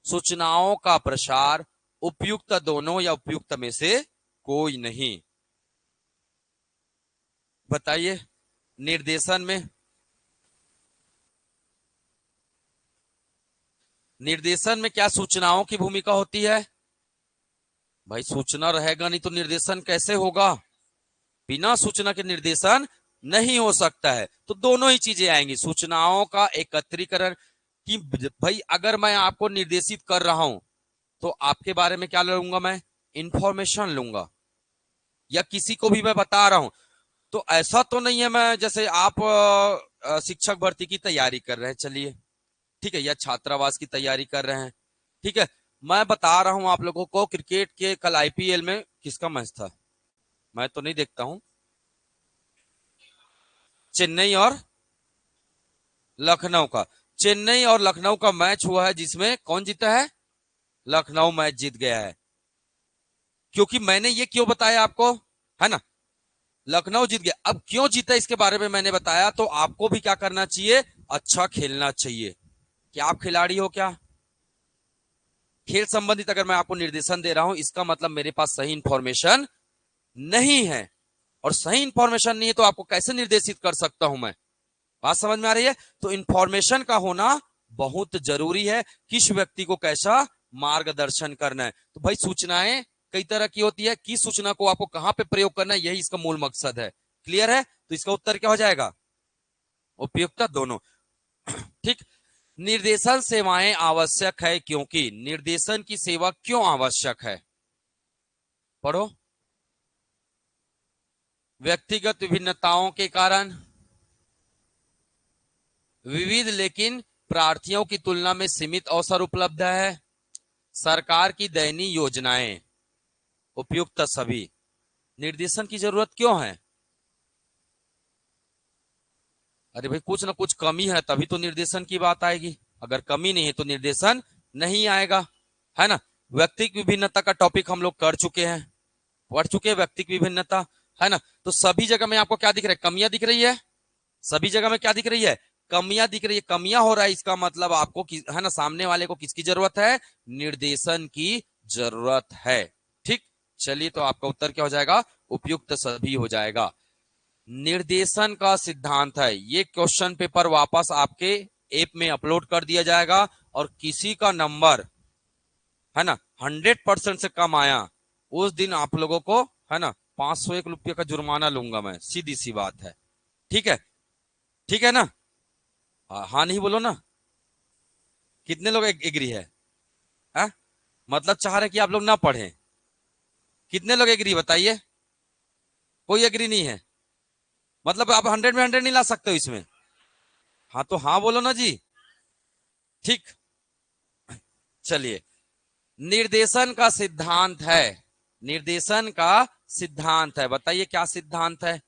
सूचनाओं का प्रसार, उपयुक्त दोनों या उपयुक्त में से कोई नहीं। बताइए, निर्देशन में, निर्देशन में क्या सूचनाओं की भूमिका होती है? भाई सूचना रहेगा नहीं तो निर्देशन कैसे होगा? बिना सूचना के निर्देशन नहीं हो सकता है। तो दोनों ही चीजें आएंगी, सूचनाओं का एकत्रीकरण, कि भाई अगर मैं आपको निर्देशित कर रहा हूं तो आपके बारे में क्या लूंगा मैं, इंफॉर्मेशन लूंगा, या किसी को भी मैं बता रहा हूं तो ऐसा तो नहीं है मैं, जैसे आप शिक्षक भर्ती की तैयारी कर रहे हैं, चलिए ठीक है, या छात्रावास की तैयारी कर रहे हैं, ठीक है, मैं बता रहा हूं आप लोगों को क्रिकेट के कल आईपीएल में किसका मैच था, मैं तो नहीं देखता हूं, चेन्नई और लखनऊ का, चेन्नई और लखनऊ का मैच हुआ है जिसमें कौन जीता है, लखनऊ मैच जीत गया है। क्योंकि मैंने ये क्यों बताया आपको, है ना, लखनऊ जीत गया। अब क्यों जीता इसके बारे में मैंने बताया, तो आपको भी क्या करना चाहिए, अच्छा खेलना चाहिए। क्या आप खिलाड़ी हो क्या? खेल संबंधित अगर मैं आपको निर्देशन दे रहा हूं, इसका मतलब मेरे पास सही इंफॉर्मेशन नहीं है, और सही इंफॉर्मेशन नहीं है तो आपको कैसे निर्देशित कर सकता हूं मैं? बात समझ में आ रही है? तो इंफॉर्मेशन का होना बहुत जरूरी है, किस व्यक्ति को कैसा मार्गदर्शन करना है। तो भाई सूचनाएं कई तरह की होती है, किस सूचना को आपको कहां पे प्रयोग करना है, यही इसका मूल मकसद है। क्लियर है? तो इसका उत्तर क्या हो जाएगा, उपयुक्त दोनों। ठीक। निर्देशन सेवाएं आवश्यक है क्योंकि, निर्देशन की सेवा क्यों आवश्यक है, पढ़ो। व्यक्तिगत विभिन्नताओं के कारण, विविध लेकिन प्रार्थियों की तुलना में सीमित अवसर उपलब्ध है, सरकार की दयनीय योजनाएं, उपयुक्त सभी। निर्देशन की जरूरत क्यों है? अरे भाई कुछ ना कुछ कमी है तभी तो निर्देशन की बात आएगी, अगर कमी नहीं है तो निर्देशन नहीं आएगा, है ना। व्यक्तिगत विभिन्नता का टॉपिक हम लोग कर चुके हैं, पढ़ चुके हैं व्यक्तिगत विभिन्नता, है ना। तो सभी जगह में आपको क्या दिख रहा है, कमियां दिख रही है, सभी जगह में क्या दिख रही है, कमियां दिख रही है। कमियां हो रहा है, इसका मतलब आपको है ना, सामने वाले को किसकी जरूरत है, निर्देशन की जरूरत है। ठीक, चलिए तो आपका उत्तर क्या हो जाएगा, उपयुक्त सभी हो जाएगा। निर्देशन का सिद्धांत है, ये क्वेश्चन पेपर वापस आपके ऐप में अपलोड कर दिया जाएगा, और किसी का नंबर है ना 100% से कम आया, उस दिन आप लोगों को है ना 501 रुपये का जुर्माना लूंगा मैं, सीधी सी बात है। ठीक है, ठीक है ना, हाँ नहीं बोलो ना, कितने लोग एग्री है, हा? मतलब चाह रहे कि आप लोग ना पढ़ें, कितने लोग एग्री बताइए, कोई एग्री नहीं है, मतलब आप 100 में 100 नहीं ला सकते हो इसमें, हाँ तो हाँ बोलो ना जी। ठीक, चलिए, निर्देशन का सिद्धांत है, निर्देशन का सिद्धांत है, बताइए क्या सिद्धांत है।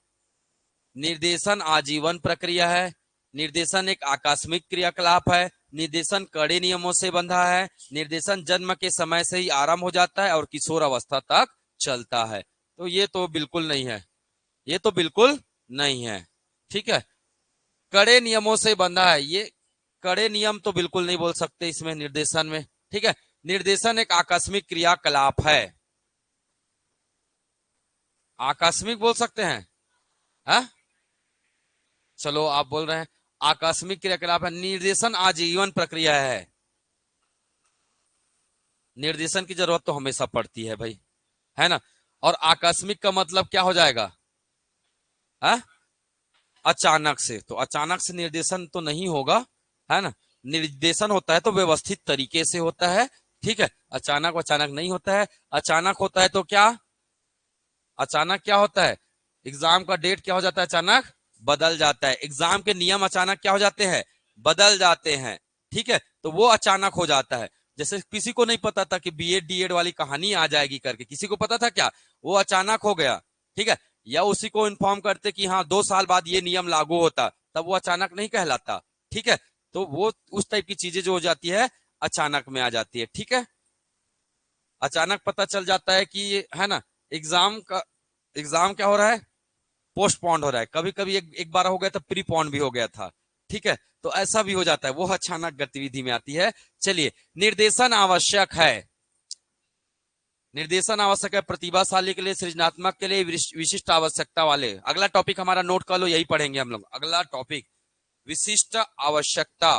निर्देशन आजीवन प्रक्रिया है, निर्देशन एक आकस्मिक क्रियाकलाप है, निर्देशन कड़े नियमों से बंधा है, निर्देशन जन्म के समय से ही आरंभ हो जाता है और किशोर अवस्था तक चलता है। तो ये तो बिल्कुल नहीं है, ये तो बिल्कुल नहीं है। ठीक है, कड़े नियमों से बंधा है, ये कड़े नियम तो बिल्कुल नहीं बोल सकते इसमें निर्देशन में। ठीक है, निर्देशन एक आकस्मिक क्रियाकलाप है, आकस्मिक बोल सकते हैं, हा? चलो आप बोल रहे हैं आकस्मिक क्रियाकलाप है, निर्देशन आजीवन प्रक्रिया है, निर्देशन की जरूरत तो हमेशा पड़ती है भाई, है ना। और आकस्मिक का मतलब क्या हो जाएगा, हा? अचानक से, तो अचानक से निर्देशन तो नहीं होगा, है ना। निर्देशन होता है तो व्यवस्थित तरीके से होता है, ठीक है। अचानक अचानक नहीं होता है। अचानक होता है तो क्या, अचानक क्या होता है, एग्जाम का डेट क्या हो जाता है, अचानक बदल जाता है। एग्जाम के नियम अचानक क्या हो जाते हैं, बदल जाते हैं, ठीक है। तो वो अचानक हो जाता है। जैसे किसी को नहीं पता था कि बीएड डीएड वाली कहानी आ जाएगी करके, किसी को पता था क्या, वो अचानक हो गया, ठीक है। या उसी को इन्फॉर्म करते कि हाँ 2 साल बाद ये नियम लागू होता, तब वो अचानक नहीं कहलाता, ठीक है। तो वो उस टाइप की चीजें जो हो जाती है अचानक में आ जाती है, ठीक है। अचानक पता चल जाता है कि है ना, एग्जाम का, एग्जाम क्या हो रहा है, पोस्टपोन्ड हो रहा है। कभी कभी एक बार हो गया तो प्रीपोन भी हो गया था, ठीक है। तो ऐसा भी हो जाता है, वो अचानक गतिविधि में आती है। चलिए, निर्देशन आवश्यक है, निर्देशन आवश्यक है प्रतिभाशाली के लिए, सृजनात्मक के लिए, विशिष्ट आवश्यकता वाले। अगला टॉपिक हमारा नोट कर लो, यही पढ़ेंगे हम लोग। अगला टॉपिक विशिष्ट आवश्यकता,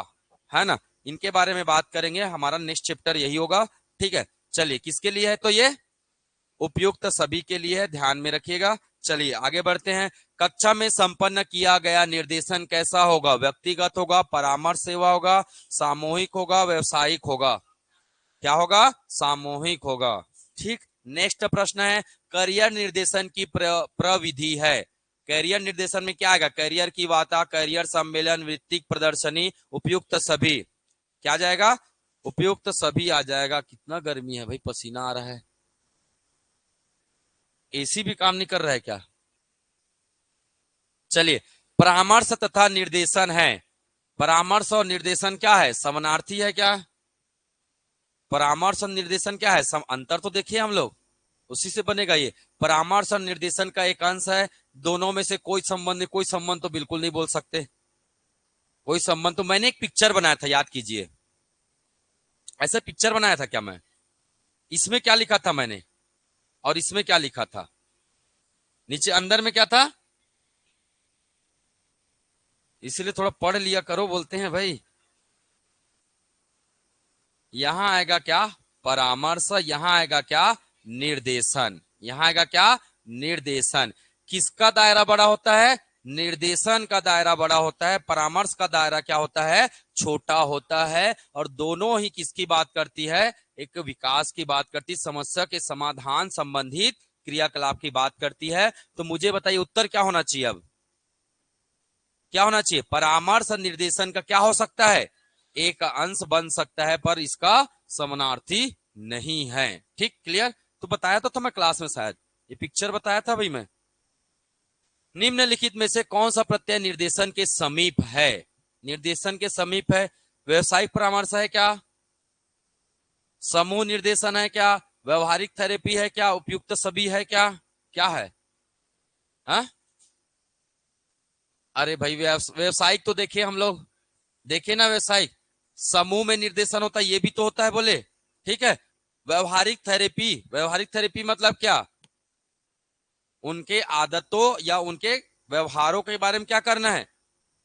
है ना, इनके बारे में बात करेंगे। हमारा नेक्स्ट चैप्टर यही होगा, ठीक है। चलिए, किसके लिए है, तो ये उपयुक्त सभी के लिए है, ध्यान में रखिएगा। चलिए आगे बढ़ते हैं। कक्षा में संपन्न किया गया निर्देशन कैसा होगा, व्यक्तिगत होगा, परामर्श सेवा होगा, सामूहिक होगा, व्यवसायिक होगा। क्या होगा, सामूहिक होगा, ठीक। नेक्स्ट प्रश्न है, करियर निर्देशन की प्रविधि है। करियर निर्देशन में क्या आएगा, करियर की वार्ता, करियर सम्मेलन, वृत्तिक प्रदर्शनी, उपयुक्त सभी। क्या जाएगा, उपयुक्त सभी आ जाएगा। कितना गर्मी है भाई, पसीना आ रहा है। एसी भी काम नहीं कर रहा है क्या। चलिए, परामर्श तथा निर्देशन है। परामर्श और निर्देशन क्या है, समानार्थी है क्या। परामर्श और निर्देशन क्या है, अंतर तो देखिए हम लोग, उसी से बनेगा ये। परामर्श और निर्देशन का एक अंश है। दोनों में से कोई संबंध नहीं, कोई संबंध तो बिल्कुल नहीं बोल सकते। कोई संबंध तो, मैंने एक पिक्चर बनाया था, याद कीजिए। ऐसा पिक्चर बनाया था क्या मैं, इसमें क्या लिखा था मैंने, और इसमें क्या लिखा था, नीचे अंदर में क्या था। इसलिए थोड़ा पढ़ लिया करो, बोलते हैं भाई। यहां आएगा क्या, परामर्श, यहां आएगा क्या, निर्देशन। यहां आएगा क्या, निर्देशन। किसका दायरा बड़ा होता है, निर्देशन का दायरा बड़ा होता है। परामर्श का दायरा क्या होता है, छोटा होता है। और दोनों ही किसकी बात करती है, एक विकास की बात करती, समस्या के समाधान संबंधित क्रियाकलाप की बात करती है। तो मुझे बताइए उत्तर क्या होना चाहिए अब, क्या होना चाहिए, परामर्श और निर्देशन का क्या हो सकता है, एक अंश बन सकता है, पर इसका समानार्थी नहीं है, ठीक, क्लियर। तो बताया तो था मैं क्लास में, शायद ये पिक्चर बताया था भाई मैं। निम्नलिखित में से कौन सा प्रत्यय निर्देशन के समीप है, निर्देशन के समीप है। व्यवसायिक परामर्श है क्या, समूह निर्देशन है क्या, व्यवहारिक थेरेपी है क्या, उपयुक्त सभी है क्या, क्या है, हा? अरे भाई, व्यवसायिक तो देखिए हम लोग, देखिए ना, व्यवसायिक समूह में निर्देशन होता है, ये भी तो होता है बोले, ठीक है। व्यवहारिक थेरेपी, व्यवहारिक थेरेपी मतलब क्या, उनके आदतों या उनके व्यवहारों के बारे में क्या करना है,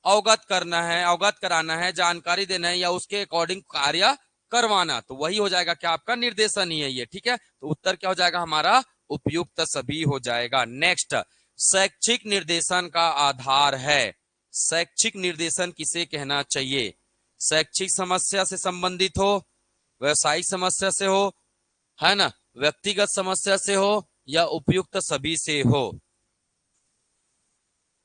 अवगत करना है, अवगत कराना है, जानकारी देना है, या उसके अकॉर्डिंग कार्य करवाना। तो वही हो जाएगा क्या, आपका निर्देशन ही है ये, ठीक है। तो उत्तर क्या हो जाएगा हमारा, उपयुक्त सभी हो जाएगा। नेक्स्ट, शैक्षिक निर्देशन का आधार है। शैक्षिक निर्देशन किसे कहना चाहिए, शैक्षिक समस्या से संबंधित हो, व्यवसायिक समस्या से हो, है ना, व्यक्तिगत समस्या से हो, या उपयुक्त सभी से हो।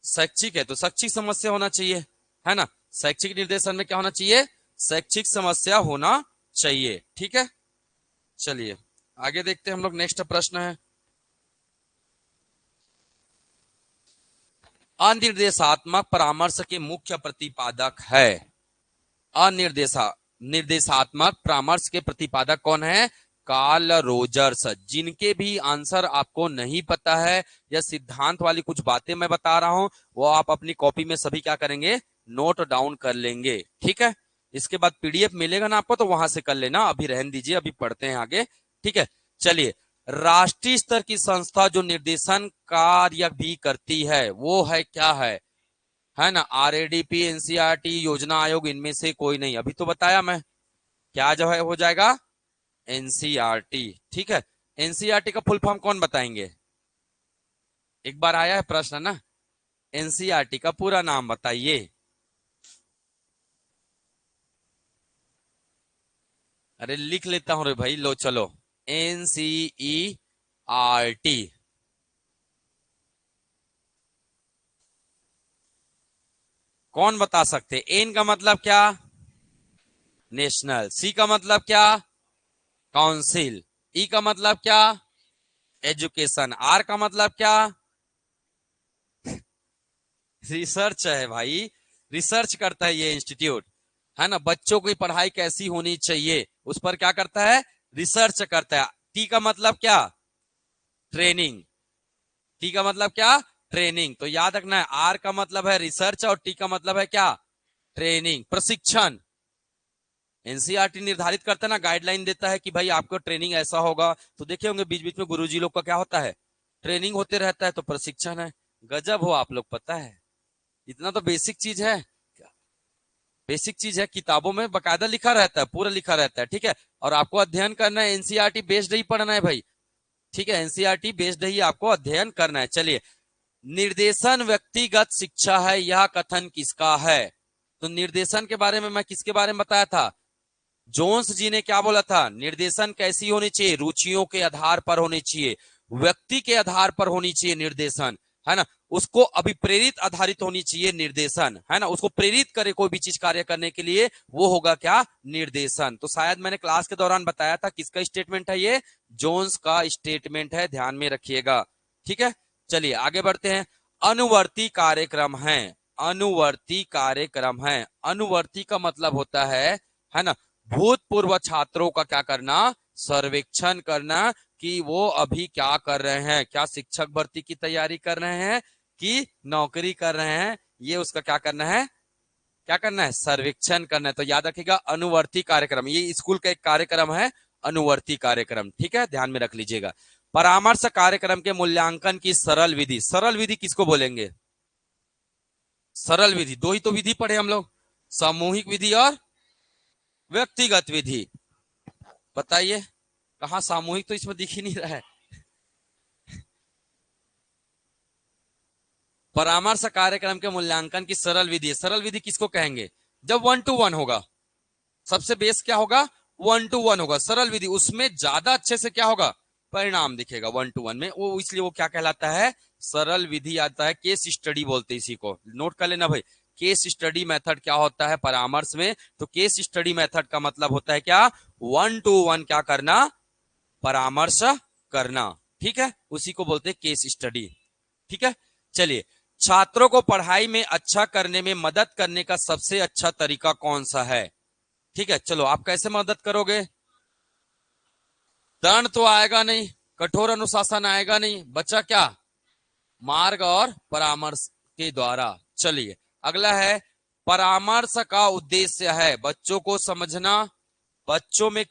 शैक्षिक है तो शैक्षिक समस्या होना चाहिए, है ना। शैक्षिक निर्देशन में क्या होना चाहिए, शैक्षिक समस्या होना चाहिए, ठीक है। चलिए आगे देखते हैं हम लोग। नेक्स्ट प्रश्न है, अनिर्देशात्मक परामर्श के मुख्य प्रतिपादक है। अनिर्देशा निर्देशात्मक परामर्श के प्रतिपादक कौन है, कार्ल रोजर्स। जिनके भी आंसर आपको नहीं पता है, या सिद्धांत वाली कुछ बातें मैं बता रहा हूं, वो आप अपनी कॉपी में सभी क्या करेंगे, नोट डाउन कर लेंगे, ठीक है। इसके बाद पीडीएफ मिलेगा ना आपको, तो वहां से कर लेना, अभी रहने दीजिए, अभी पढ़ते हैं आगे, ठीक है। चलिए, राष्ट्रीय स्तर की संस्था जो निर्देशन कार्य भी करती है, वो है क्या है ना, आरएडीपी, एनसीईआरटी, योजना आयोग, इनमें से कोई नहीं। अभी तो बताया मैं, क्या जो है हो जाएगा, एनसीईआरटी, ठीक है। एनसीईआरटी का फुल फॉर्म कौन बताएंगे, एक बार आया है प्रश्न ना, एनसीईआरटी का पूरा नाम बताइए। अरे लिख लेता हूं रे भाई, लो चलो, एनसीईआरटी। कौन बता सकते? एन का मतलब क्या? नेशनल। सी का मतलब क्या? काउंसिल। ई का मतलब क्या? एजुकेशन। आर का मतलब क्या? रिसर्च है भाई, रिसर्च करता है ये इंस्टीट्यूट, है ना। बच्चों की पढ़ाई कैसी होनी चाहिए उस पर क्या करता है? रिसर्च करता है। टी का मतलब क्या? ट्रेनिंग। टी का मतलब क्या? ट्रेनिंग। तो याद रखना है, आर का मतलब है रिसर्च और टी का मतलब है क्या? ट्रेनिंग, प्रशिक्षण। एनसीईआरटी निर्धारित करता है ना, गाइडलाइन देता है कि भाई आपको ट्रेनिंग ऐसा होगा। तो देखे होंगे बीच बीच में गुरुजी लोग का क्या होता है, ट्रेनिंग होते रहता है, तो प्रशिक्षण है। गजब हो आप लोग, पता है, इतना तो बेसिक चीज है। बेसिक चीज है, किताबों में बकायदा लिखा रहता है, पूरा लिखा रहता है, ठीक है। और आपको अध्ययन करना है, एनसीईआरटी बेस्ड ही पढ़ना है भाई, ठीक है। एनसीईआरटी बेस्ड ही आपको अध्ययन करना है। चलिए, निर्देशन व्यक्तिगत शिक्षा है, यह कथन किसका है? तो निर्देशन के बारे में मैं किसके बारे में बताया था? जोन्स जी ने क्या बोला था? निर्देशन कैसी होनी चाहिए? रुचियों के आधार पर होनी चाहिए, व्यक्ति के आधार पर होनी चाहिए निर्देशन, है ना। उसको अभिप्रेरित आधारित होनी चाहिए निर्देशन, है ना। उसको प्रेरित करे कोई भी चीज कार्य करने के लिए, वो होगा क्या? निर्देशन। तो शायद मैंने क्लास के दौरान बताया था, किसका स्टेटमेंट है ये? जोन्स का स्टेटमेंट है, ध्यान में रखिएगा, ठीक है। चलिए आगे बढ़ते हैं। अनुवर्ती कार्यक्रम है, अनुवर्ती कार्यक्रम है। अनुवर्ती का मतलब होता है ना, भूतपूर्व छात्रों का क्या करना? सर्वेक्षण करना, कि वो अभी क्या कर रहे हैं, क्या शिक्षक भर्ती की तैयारी कर रहे हैं कि नौकरी कर रहे हैं, ये उसका क्या करना है? क्या करना है? सर्वेक्षण करना है। तो याद रखिएगा, अनुवर्ती कार्यक्रम, ये स्कूल का एक कार्यक्रम है, अनुवर्ती कार्यक्रम, ठीक है, ध्यान में रख लीजिएगा। परामर्श कार्यक्रम के मूल्यांकन की सरल विधि, सरल विधि किसको बोलेंगे? सरल विधि, दो ही तो विधि पढ़े हम लोग, सामूहिक विधि और व्यक्तिगत विधि। बताइए, कहा सामूहिक तो इसमें दिख ही नहीं रहा है। परामर्श कार्यक्रम के मूल्यांकन की सरल विधि, सरल विधि किसको कहेंगे? जब 1-to-1 होगा, सबसे बेस क्या होगा? 1-to-1 होगा सरल विधि, उसमें ज्यादा अच्छे से क्या होगा? परिणाम दिखेगा 1-to-1 में, वो इसलिए वो क्या कहलाता है? सरल विधि आता है। केस स्टडी बोलते हैं इसी को, नोट कर लेना भाई। केस स्टडी मेथड क्या होता है परामर्श में? तो केस स्टडी मेथड का मतलब होता है क्या? 1-to-1 क्या करना? परामर्श करना, ठीक है, उसी को बोलते हैं केस स्टडी, ठीक है। चलिए, छात्रों को पढ़ाई में अच्छा करने में मदद करने का सबसे अच्छा तरीका कौन सा है? ठीक है, चलो आप कैसे मदद करोगे? दंड तो आएगा नहीं, कठोर अनुशासन आएगा नहीं, बच्चा क्या? मार्ग और परामर्श के द्वारा। चलिए, अगला है, परामर्श का उद्देश्य है बच्चों को समझना, बच्चों में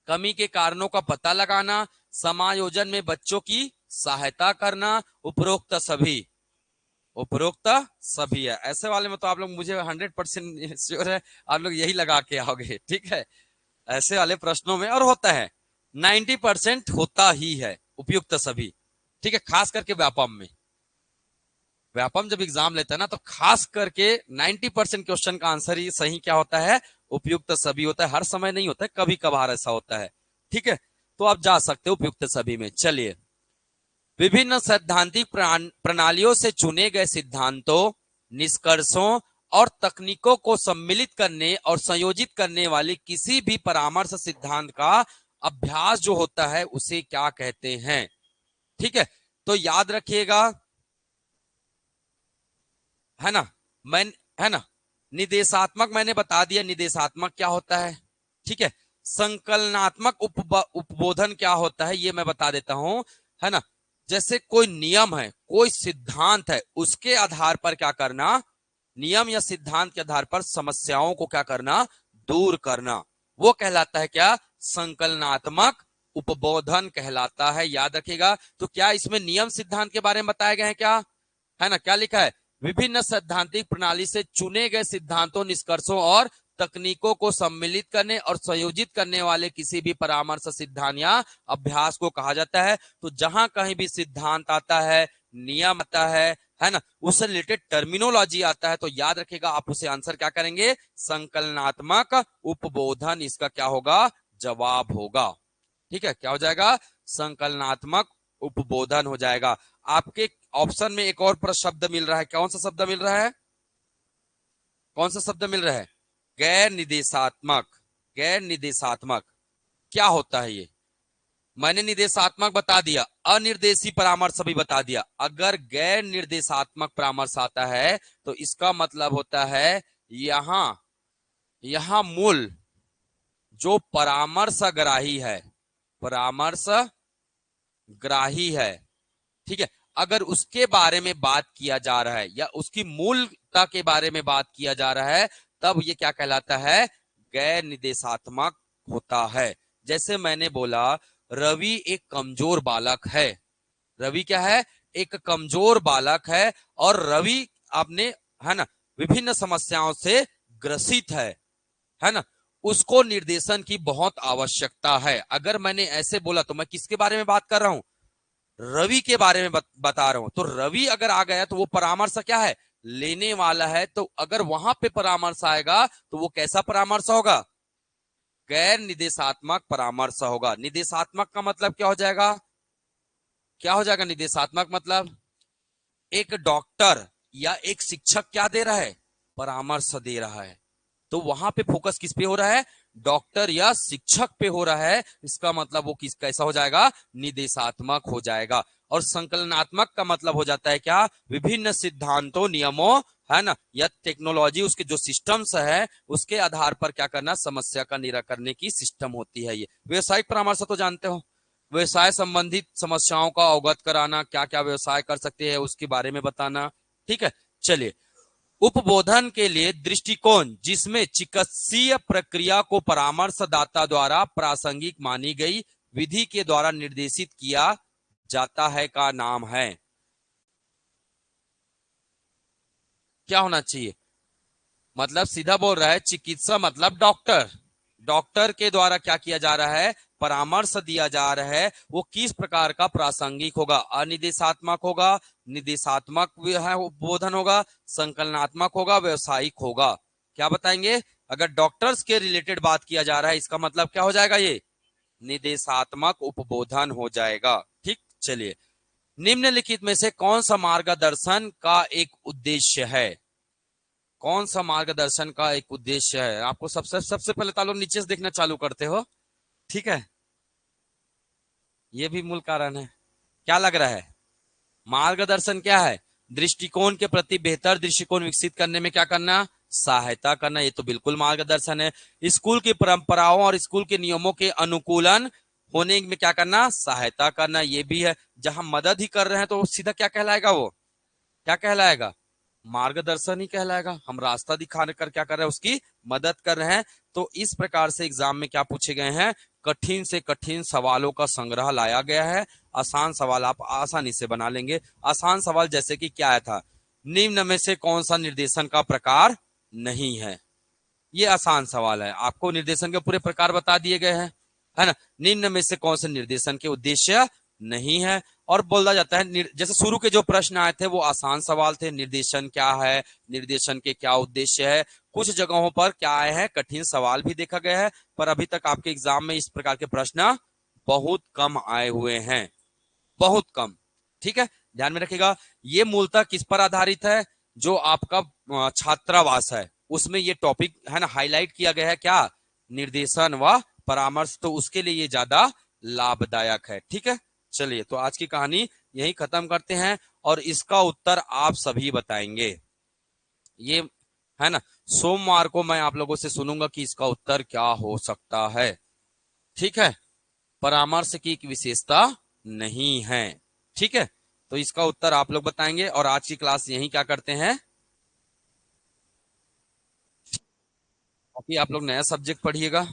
कमी के कारणों का पता लगाना, समायोजन में बच्चों की सहायता करना, उपरोक्त सभी, उपरोक्त सभी है। ऐसे वाले में तो आप लोग, मुझे 100% श्योर है आप लोग यही लगा के आओगे, ठीक है। ऐसे वाले प्रश्नों में और होता है, 90% होता ही है उपयुक्त सभी, ठीक है। खास करके व्यापम में, व्यापम जब एग्जाम लेता है ना, तो खास करके 90% क्वेश्चन का आंसर ही सही क्या होता है? उपयुक्त सभी होता है। हर समय नहीं होता है, कभी कभार ऐसा होता है, ठीक है। तो आप जा सकते हो उपयुक्त सभी में। चलिए, विभिन्न सैद्धांतिक प्रणालियों से चुने गए सिद्धांतों, निष्कर्षों और तकनीकों को सम्मिलित करने और संयोजित करने वाले किसी भी परामर्श सिद्धांत का अभ्यास जो होता है उसे क्या कहते हैं? ठीक है, तो याद रखिएगा, है ना। मैं, है ना, निदेशात्मक मैंने बता दिया, निदेशात्मक क्या होता है, ठीक है। संकलनात्मक उपबोधन क्या होता है ये मैं बता देता हूं, है ना। जैसे कोई नियम है, कोई सिद्धांत है, उसके आधार पर क्या करना? नियम या सिद्धांत के आधार पर समस्याओं को क्या करना? दूर करना, वो कहलाता है क्या? संकलनात्मक उपबोधन कहलाता है, याद रखिएगा। तो क्या इसमें नियम सिद्धांत के बारे में बताए गए हैं क्या? है ना, क्या लिखा है? विभिन्न सैद्धांतिक प्रणाली से चुने गए सिद्धांतों, निष्कर्षों और तकनीकों को सम्मिलित करने और संयोजित करने वाले किसी भी परामर्श सिद्धांत या अभ्यास को कहा जाता है। तो जहां कहीं भी सिद्धांत आता है, नियम आता है ना, उससे रिलेटेड टर्मिनोलॉजी आता है, तो याद रखिएगा आप उसे आंसर क्या करेंगे, संकलनात्मक उपबोधन इसका क्या होगा, जवाब होगा। ठीक है, क्या हो जाएगा, संकलनात्मक उपबोधन हो जाएगा। आपके ऑप्शन में एक और शब्द मिल रहा है, कौन सा शब्द मिल रहा है, कौन सा शब्द मिल रहा है, गैर निर्देशात्मक। गैर निर्देशात्मक क्या होता है ये, मैंने निर्देशात्मक बता दिया, अनिर्देशी परामर्श भी बता दिया। अगर गैर निर्देशात्मक परामर्श आता है तो इसका मतलब होता है यहां यहां मूल जो परामर्शग्राही है, परामर्शग्राही है, ठीक है, अगर उसके बारे में बात किया जा रहा है या उसकी मूलता के बारे में बात किया जा रहा है, तब ये क्या कहलाता है, गैर निर्देशात्मक होता है। जैसे मैंने बोला रवि एक कमजोर बालक है, रवि क्या है, एक कमजोर बालक है, और रवि आपने, है ना, विभिन्न समस्याओं से ग्रसित है ना, उसको निर्देशन की बहुत आवश्यकता है। अगर मैंने ऐसे बोला तो मैं किसके बारे में बात कर रहा हूं, रवि के बारे में बता रहा हूं। तो रवि अगर आ गया तो वो परामर्श क्या है, लेने वाला है। तो अगर वहां पे परामर्श आएगा तो वो कैसा परामर्श होगा, गैर निर्देशात्मक परामर्श होगा। निर्देशात्मक का मतलब क्या हो जाएगा, क्या हो जाएगा निर्देशात्मक मतलब, एक डॉक्टर या एक शिक्षक क्या दे रहा है, परामर्श दे रहा है, तो वहां पे फोकस किस पे हो रहा है, डॉक्टर या शिक्षक पे हो रहा है, इसका मतलब वो किस कैसा हो जाएगा, निर्देशात्मक हो जाएगा। और संकलनात्मक का मतलब हो जाता है क्या, विभिन्न सिद्धांतों नियमों, है ना, या टेक्नोलॉजी, उसके जो सिस्टम्स है उसके आधार पर क्या करना, समस्या का निराकरण करने की सिस्टम होती है ये। व्यवसायिक परामर्श तो जानते हो, व्यवसाय संबंधित समस्याओं का अवगत कराना, क्या क्या व्यवसाय कर सकते हैं उसके बारे में बताना। ठीक है, चलिए, उपबोधन के लिए दृष्टिकोण जिसमें चिकित्सीय प्रक्रिया को परामर्शदाता द्वारा प्रासंगिक मानी गई विधि के द्वारा निर्देशित किया जाता है का नाम है, क्या होना चाहिए, मतलब सीधा बोल रहा है, चिकित्सा मतलब डॉक्टर, डॉक्टर के द्वारा क्या किया जा रहा है, परामर्श दिया जा रहा है, वो किस प्रकार का प्रासंगिक होगा, अनिर्देशात्मक होगा, निर्देशात्मक है बोधन होगा, संकलनात्मक होगा, व्यवसायिक होगा। क्या बताएंगे, अगर डॉक्टर्स के रिलेटेड बात किया जा रहा है इसका मतलब क्या हो जाएगा, ये निर्देशात्मक उपबोधन हो जाएगा। ठीक, चलिए, निम्नलिखित में से कौन सा मार्गदर्शन का एक उद्देश्य है, कौन सा मार्गदर्शन का एक उद्देश्य है, आपको सबसे सबसे पहले तालो नीचे से देखना चालू करते हो, ठीक है, ये भी मूल कारण है। क्या लग रहा है, मार्गदर्शन क्या है, दृष्टिकोण के प्रति बेहतर दृष्टिकोण विकसित करने में क्या करना, सहायता करना, ये तो बिल्कुल मार्गदर्शन है। स्कूल की परंपराओं और स्कूल के नियमों के अनुकूलन होने में क्या करना, सहायता करना, ये भी है। जहां मदद ही कर रहे हैं तो सीधा क्या कहलाएगा, वो क्या कहलाएगा, मार्गदर्शन ही कहलाएगा। हम रास्ता दिखाने कर क्या कर रहे हैं, उसकी मदद कर रहे हैं। तो इस प्रकार से एग्जाम में क्या पूछे गए हैं, कठिन से कठिन सवालों का संग्रह लाया गया है। आसान सवाल आप आसानी से बना लेंगे। आसान सवाल जैसे कि क्या था, निम्न में से कौन सा निर्देशन का प्रकार नहीं है, ये आसान सवाल है, आपको निर्देशन के पूरे प्रकार बता दिए गए हैं, है ना, निम्न में से कौन से निर्देशन के उद्देश्य नहीं है। और बोला जाता है, जैसे शुरू के जो प्रश्न आए थे वो आसान सवाल थे, निर्देशन क्या है, निर्देशन के क्या उद्देश्य है। कुछ जगहों पर क्या आए हैं, कठिन सवाल भी देखा गया है, पर अभी तक आपके एग्जाम में इस प्रकार के प्रश्न बहुत कम आए हुए हैं, बहुत कम। ठीक है, ध्यान में रखिएगा। ये मूलतः किस पर आधारित है, जो आपका छात्रावास है उसमें ये टॉपिक है ना हाईलाइट किया गया है, क्या, निर्देशन व परामर्श, तो उसके लिए ये ज्यादा लाभदायक है। ठीक है, चलिए, तो आज की कहानी यही खत्म करते हैं और इसका उत्तर आप सभी बताएंगे। ये है ना, सोमवार को मैं आप लोगों से सुनूंगा कि इसका उत्तर क्या हो सकता है। ठीक है, परामर्श की एक विशेषता नहीं है। ठीक है, तो इसका उत्तर आप लोग बताएंगे और आज की क्लास यही क्या करते हैं, अभी आप लोग नया सब्जेक्ट पढ़िएगा।